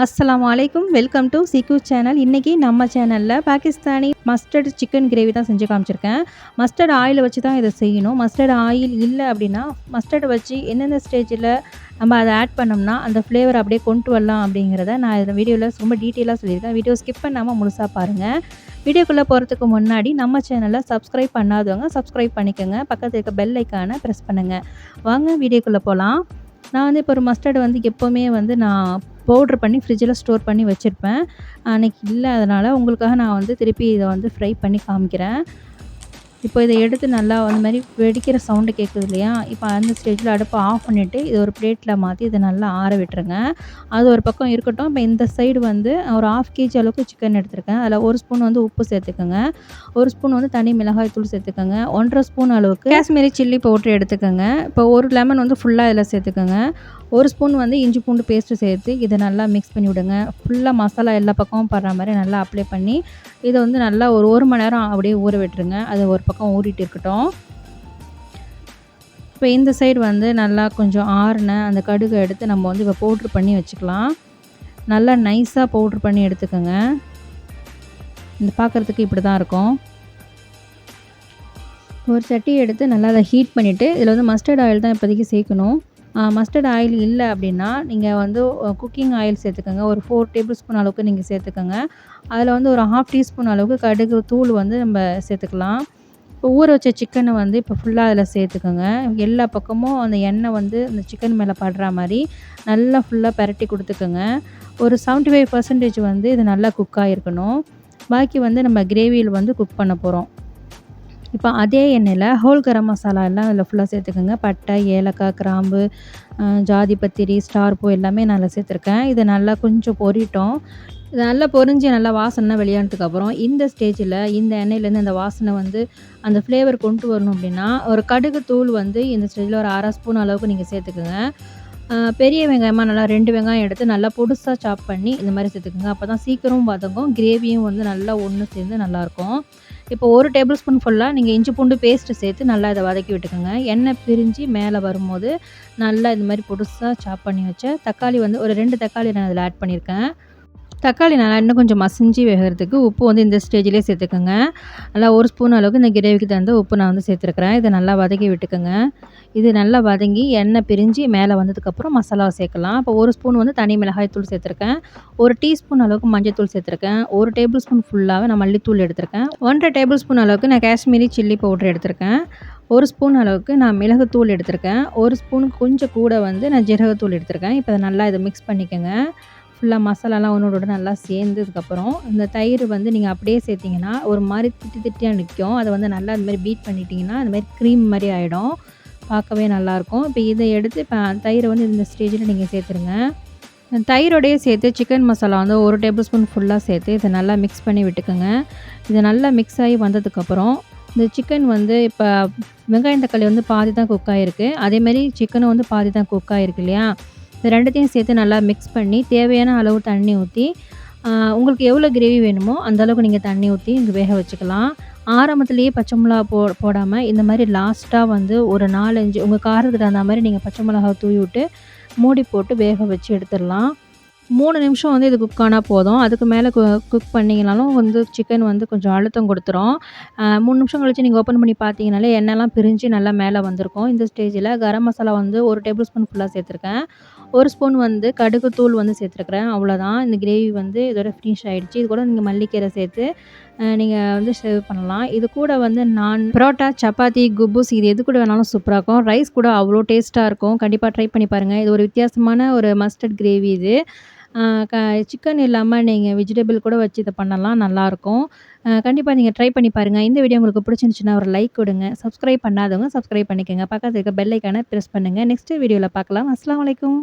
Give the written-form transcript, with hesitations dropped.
அஸ்ஸலாமு அலைக்கும். Welcome to சிக்கு சேனல். இன்றைக்கி நம்ம சேனலில் பாகிஸ்தானி மஸ்டர்ட் சிக்கன் கிரேவி தான் செஞ்சு காமிச்சிருக்கேன். மஸ்டர்ட் ஆயிலை வச்சு தான் இதை செய்யணும். மஸ்டர்ட் ஆயில் இல்லை அப்படின்னா மஸ்டர்டை வச்சு எந்தெந்த ஸ்டேஜில் நம்ம அதை ஆட் பண்ணோம்னா அந்த ஃப்ளேவர் அப்படியே கொண்டு வரலாம் அப்படிங்கிறத நான் இந்த வீடியோவில் ரொம்ப டீட்டெயிலாக சொல்லியிருக்கேன். வீடியோ ஸ்கிப் பண்ணாமல் முழுசாக பாருங்கள். வீடியோக்குள்ளே போகிறதுக்கு முன்னாடி நம்ம சேனலை சப்ஸ்கிரைப் பண்ணாதவங்க சப்ஸ்கிரைப் பண்ணிக்கோங்க. பக்கத்தில் இருக்க பெல் ஐக்கானை ப்ரெஸ் பண்ணுங்கள். வாங்க வீடியோக்குள்ளே போகலாம். நான் வந்து இப்போ ஒரு மஸ்டர்டு வந்து எப்போவுமே வந்து நான் பவுட்ரு பண்ணி ஃப்ரிட்ஜில் ஸ்டோர் பண்ணி வச்சுருப்பேன். அன்றைக்கி இல்லை, அதனால் உங்களுக்காக நான் வந்து திருப்பி இதை வந்து ஃப்ரை பண்ணி காமிக்கிறேன். இப்போ இதை எடுத்து நல்லா அந்த மாதிரி வெடிக்கிற சவுண்டு கேட்குது இல்லையா? இப்போ அந்த ஸ்டேஜில் அடுப்பை ஆஃப் பண்ணிவிட்டு இதை ஒரு பிளேட்டில் மாற்றி இதை நல்லா ஆற விட்டுருங்க. அது ஒரு பக்கம் இருக்கட்டும். இப்போ இந்த சைடு வந்து ஒரு 1/2 கேஜி அளவுக்கு சிக்கன் எடுத்திருக்கேன். அதில் 1 ஸ்பூன் வந்து உப்பு சேர்த்துக்கோங்க. 1 ஸ்பூன் வந்து தனி மிளகாய் தூள் சேர்த்துக்கோங்க. 1 1/2 ஸ்பூன் அளவுக்கு காஷ்மீரி சில்லி பவுட்ரு எடுத்துக்கோங்க. இப்போ ஒரு லெமன் வந்து ஃபுல்லாக இதில் சேர்த்துக்கோங்க. 1 ஸ்பூன் வந்து இஞ்சி பூண்டு பேஸ்ட்டு சேர்த்து இதை நல்லா மிக்ஸ் பண்ணி விடுங்க. ஃபுல்லாக மசாலா எல்லா பக்கமும் படுற மாதிரி நல்லா அப்ளை பண்ணி இதை வந்து நல்லா ஒரு மணி நேரம் அப்படியே ஊற விட்டுருங்க. அது ஒரு பக்கம் ஊறிட்டு இருக்கட்டும். இப்போ இந்த சைடு வந்து நல்லா கொஞ்சம் ஆறின அந்த கடுகை எடுத்து நம்ம வந்து இப்போ பவுட்ரு பண்ணி வச்சுக்கலாம். நல்லா நைஸாக பவுட்ரு பண்ணி எடுத்துக்கோங்க. இந்த பார்க்குறதுக்கு இப்படி தான் இருக்கும். ஒரு சட்டி எடுத்து நல்லா அதை ஹீட் பண்ணிவிட்டு இதில் வந்து மஸ்டர்ட் ஆயில் தான் இப்போதைக்கு சேர்க்கணும். மஸ்டர்ட் ஆயில் இல்லை அப்படின்னா நீங்கள் வந்து குக்கிங் ஆயில் சேர்த்துக்கோங்க. ஒரு 4 டேபிள் ஸ்பூன் அளவுக்கு நீங்கள் சேர்த்துக்கோங்க. அதில் வந்து ஒரு 1/2 டீஸ்பூன் அளவுக்கு கடுகு தூள் வந்து நம்ம சேர்த்துக்கலாம். இப்போ ஊற வச்ச சிக்கனை வந்து இப்போ ஃபுல்லாக அதில் சேர்த்துக்கோங்க. எல்லா பக்கமும் அந்த எண்ணெய் வந்து அந்த சிக்கன் மேலே படுற மாதிரி நல்லா ஃபுல்லாக பெரட்டி கொடுத்துக்கோங்க. ஒரு 75% வந்து இது நல்லா குக் ஆகிருக்கணும். பாக்கி வந்து நம்ம கிரேவியில் வந்து குக் பண்ண போகிறோம். இப்போ அதே எண்ணெயில் ஹோல் கரம் மசாலா எல்லாம் அதில் ஃபுல்லாக சேர்த்துக்கோங்க. பட்டை, ஏலக்காய், கிராம்பு, ஜாதி பத்திரி, ஸ்டார் பூ எல்லாமே நான் அதில் சேர்த்துருக்கேன். இது நல்லா கொஞ்சம் பொரியட்டும். இது நல்லா பொரிஞ்சு நல்லா வாசனை வெளியானதுக்கப்புறம் இந்த ஸ்டேஜில் இந்த எண்ணெயிலேருந்து அந்த வாசனை வந்து அந்த ஃப்ளேவர் கொண்டு வரணும் அப்படின்னா ஒரு கடுகு தூள் வந்து இந்த ஸ்டேஜில் ஒரு 1/2 ஸ்பூன் அளவுக்கு நீங்கள் சேர்த்துக்குங்க. பெரிய வெங்காயமாக நல்லா 2 வெங்காயம் எடுத்து நல்லா பொடுசாக சாப் பண்ணி இந்த மாதிரி சேர்த்துக்குங்க. அப்போ தான் சீக்கிரமும் வதங்கும், கிரேவியும் வந்து நல்லா ஒன்று சேர்ந்து நல்லாயிருக்கும். இப்போ 1 டேபிள் ஸ்பூன் ஃபுல்லாக நீங்கள் இஞ்சி பூண்டு பேஸ்ட்டு சேர்த்து நல்லா இதை வதக்கி விட்டுக்கோங்க. எண்ணெய் பிரிஞ்சு மேலே வரும்போது நல்லா இந்த மாதிரி பொடுசாக சாப் பண்ணி வச்ச தக்காளி வந்து ஒரு 2 தக்காளி நான் அதில் ஆட் பண்ணியிருக்கேன். தக்காளி நல்லா இன்னும் கொஞ்சம் மசிஞ்சு வேகிறதுக்கு உப்பு வந்து இந்த ஸ்டேஜ்லேயே சேர்த்துக்கோங்க. நல்லா 1 ஸ்பூன் அளவுக்கு இந்த கிரேவிக்கு தகுந்த உப்பு நான் வந்து சேர்த்துருக்குறேன். இதை நல்லா வதக்கி விட்டுக்கோங்க. இது நல்லா வதங்கி எண்ணெய் பிரிஞ்சு மேலே வந்ததுக்கப்புறம் மசாலாவை சேர்க்கலாம். இப்போ 1 ஸ்பூன் வந்து தனி மிளகாய் தூள் சேர்த்துருக்கேன். 1 டீஸ்பூன் அளவுக்கு மஞ்சள் தூள் சேர்த்துருக்கேன். 1 டேபிள் ஸ்பூன் ஃபுல்லாகவே நான் மல்லித்தூள் எடுத்திருக்கேன். 1 1/2 டேபிள் ஸ்பூன் அளவுக்கு நான் காஷ்மீரி சில்லி பவுட்ரு எடுத்திருக்கேன். 1 ஸ்பூன் அளவுக்கு நான் மிளகுத்தூள் எடுத்திருக்கேன். 1 ஸ்பூனுக்கு கொஞ்சம் கூட வந்து நான் ஜீரகத்தூள் எடுத்திருக்கேன். இப்போ நல்லா இதை மிக்ஸ் பண்ணிக்கோங்க. ஃபுல்லாக மசாலாலாம் ஒன்றோட நல்லா சேர்ந்ததுக்கப்புறம் இந்த தயிர் வந்து நீங்கள் அப்படியே சேர்த்திங்கன்னா ஒரு மாதிரி திட்டியாக நிற்கும். அதை வந்து நல்லா இந்த மாதிரி பீட் பண்ணிட்டீங்கன்னா அந்த மாதிரி க்ரீம் மாதிரி ஆகிடும். பார்க்கவே நல்லாயிருக்கும். இப்போ இதை எடுத்து இப்போ தயிரை வந்து இந்த ஸ்டேஜில் நீங்கள் சேர்த்துருங்க. தயிரோடையே சேர்த்து சிக்கன் மசாலா வந்து 1 டேபிள் ஸ்பூன் ஃபுல்லாக சேர்த்து இதை நல்லா மிக்ஸ் பண்ணி விட்டுக்குங்க. இது நல்லா மிக்ஸ் ஆகி வந்ததுக்கப்புறம் இந்த சிக்கன் வந்து இப்போ வெங்காயம் தக்காளி வந்து பாதி தான் குக் ஆகிருக்கு. அதேமாதிரி சிக்கனும் வந்து பாதி தான் குக் ஆகிருக்கு இல்லையா? இது ரெண்டுத்தையும் சேர்த்து நல்லா மிக்ஸ் பண்ணி தேவையான அளவு தண்ணி ஊற்றி உங்களுக்கு எவ்வளோ கிரேவி வேணுமோ அந்தளவுக்கு நீங்கள் தண்ணி ஊற்றி இங்கே வேக வச்சுக்கலாம். ஆரம்பத்துலேயே பச்சை மிளகா போடாமல் இந்த மாதிரி லாஸ்ட்டாக வந்து ஒரு 4, 5 உங்கள் காரத்துக்கு தகுந்த மாதிரி நீங்கள் பச்சை மிளகா தூவி விட்டு மூடி போட்டு வேக வச்சு எடுத்துடலாம். 3 நிமிஷம் வந்து இது குக் ஆனால் போதும். அதுக்கு மேலே குக் பண்ணிங்கனாலும் வந்து சிக்கன் வந்து கொஞ்சம் அழுத்தம் கொடுத்துரும். 3 நிமிஷம் கழிச்சு நீங்கள் ஓப்பன் பண்ணி பார்த்தீங்கனாலே எண்ணெய்லாம் பிரிஞ்சு நல்லா மேலே வந்திருக்கும். இந்த ஸ்டேஜில் கரம் மசாலா வந்து 1 டேபிள் ஸ்பூன் ஃபுல்லாக சேர்த்துருக்கேன். 1 ஸ்பூன் வந்து கடுகு தூள் வந்து சேர்த்துருக்குறேன். அவ்வளோதான், இந்த கிரேவி வந்து இதோட ஃபினிஷ் ஆகிடுச்சு. இது கூட நீங்கள் மல்லிக்கீரை சேர்த்து நீங்கள் வந்து சர்வ் பண்ணலாம். இது கூட வந்து நான் பரோட்டா, சப்பாத்தி, குபூஸ் இது எது கூட வேணாலும் சூப்பராக இருக்கும். ரைஸ் கூட அவ்வளோ டேஸ்ட்டாக இருக்கும். கண்டிப்பாக ட்ரை பண்ணி பாருங்கள். இது ஒரு வித்தியாசமான ஒரு மஸ்டர்ட் கிரேவி இது. சிக்கன் இல்லாமல் நீங்கள் வெஜிடபிள் கூட வச்சு இதை பண்ணலாம், நல்லாயிருக்கும். கண்டிப்பாக நீங்கள் ட்ரை பண்ணி பாருங்கள். இந்த வீடியோ உங்களுக்கு பிடிச்சிருந்துச்சுன்னா ஒரு லைக் கொடுங்க. சப்ஸ்கிரைப் பண்ணாதவங்க சப்ஸ்கிரைப் பண்ணிக்கோங்க. பக்கத்தில் இருக்க பெல் ஐக்கானை ப்ரெஸ் பண்ணுங்கள். நெக்ஸ்ட் வீடியோவில் பார்க்கலாம். அஸ்ஸலாமு அலைக்கும்.